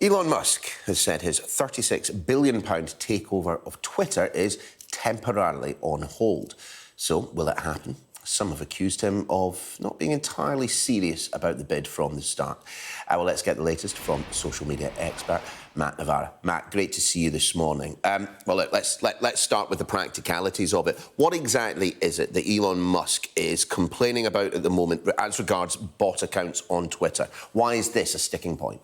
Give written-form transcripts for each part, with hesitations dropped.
Elon Musk has said his £36 billion takeover of Twitter is temporarily on hold. So, will it happen? Some have accused him of not being entirely serious about the bid from the start. Well, let's get the latest from social media expert Matt Navarra. Matt, great to see you this morning. Look, let's start with the practicalities of it. What exactly is it that Elon Musk is complaining about at the moment as regards bot accounts on Twitter? Why is this a sticking point?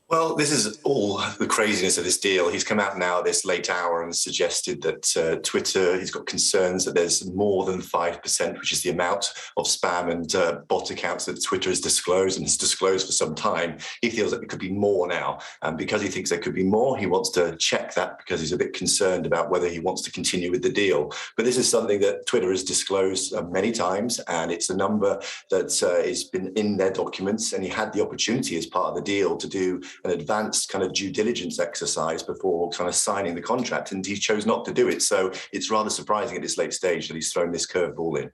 Well, this is all the craziness of this deal. He's come out now this late hour and suggested that Twitter, he's got concerns that there's more than 5%, which is the amount of spam and bot accounts that Twitter has disclosed and has disclosed for some time. He feels that it could be more now. And because he thinks there could be more, he wants to check that because he's a bit concerned about whether he wants to continue with the deal. But this is something that Twitter has disclosed many times, and it's a number that has been in their documents, and he had the opportunity as part of the deal to do an advanced kind of due diligence exercise before kind of signing the contract, and he chose not to do it. So it's rather surprising at this late stage that he's thrown this curveball in.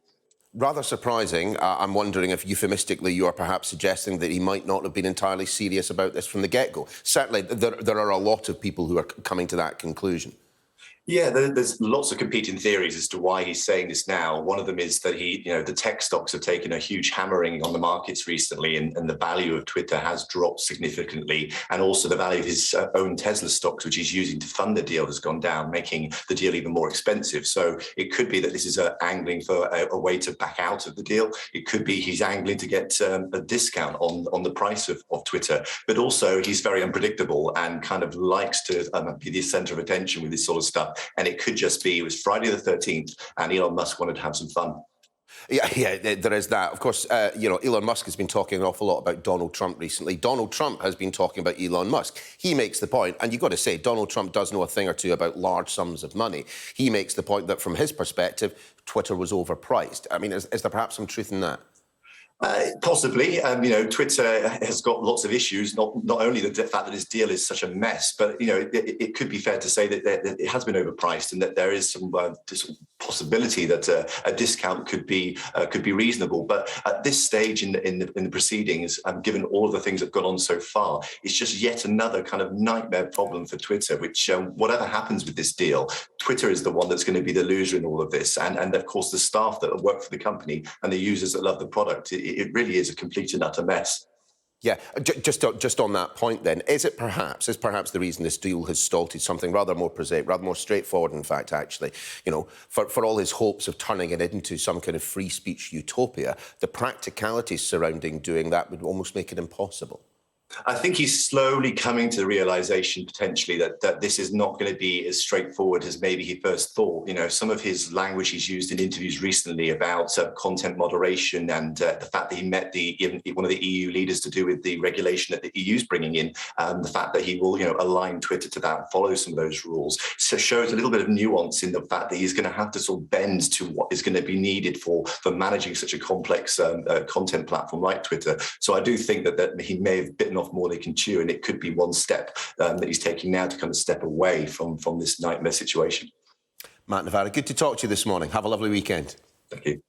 Rather surprising. I'm wondering if euphemistically you are perhaps suggesting that he might not have been entirely serious about this from the get-go. Certainly, there are a lot of people who are coming to that conclusion. Yeah, there's lots of competing theories as to why he's saying this now. One of them is that the tech stocks have taken a huge hammering on the markets recently, and the value of Twitter has dropped significantly. And also the value of his own Tesla stocks, which he's using to fund the deal, has gone down, making the deal even more expensive. So it could be that this is angling for a way to back out of the deal. It could be he's angling to get a discount on the price of Twitter. But also he's very unpredictable and kind of likes to be the center of attention with this sort of stuff. And it could just be, it was Friday the 13th, and Elon Musk wanted to have some fun. Yeah, there is that. Of course, Elon Musk has been talking an awful lot about Donald Trump recently. Donald Trump has been talking about Elon Musk. He makes the point, and you've got to say, Donald Trump does know a thing or two about large sums of money. He makes the point that, from his perspective, Twitter was overpriced. I mean, is there perhaps some truth in that? Possibly. Twitter has got lots of issues, not only the fact that this deal is such a mess, but, it could be fair to say that it has been overpriced and that there is some possibility that a discount could be reasonable. But at this stage in the proceedings, given all of the things that have gone on so far, it's just yet another kind of nightmare problem for Twitter, which whatever happens with this deal, Twitter is the one that's going to be the loser in all of this. And of course, the staff that work for the company and the users that love the product, it really is a complete and utter mess. Yeah, just on that point then, is perhaps the reason this deal has stalled something rather more prosaic, rather more straightforward, in fact, actually, for all his hopes of turning it into some kind of free speech utopia, the practicalities surrounding doing that would almost make it impossible? I think he's slowly coming to the realization, potentially, that this is not going to be as straightforward as maybe he first thought. Some of his language he's used in interviews recently about content moderation and the fact that he met one of the EU leaders to do with the regulation that the EU's bringing in, the fact that he will, align Twitter to that and follow some of those rules, so shows a little bit of nuance in the fact that he's going to have to sort of bend to what is going to be needed for managing such a complex content platform like Twitter. So I do think that he may have bitten off more they can chew, and it could be one step that he's taking now to kind of step away from this nightmare situation. Matt Navarra, good to talk to you this morning. Have a lovely weekend. Thank you.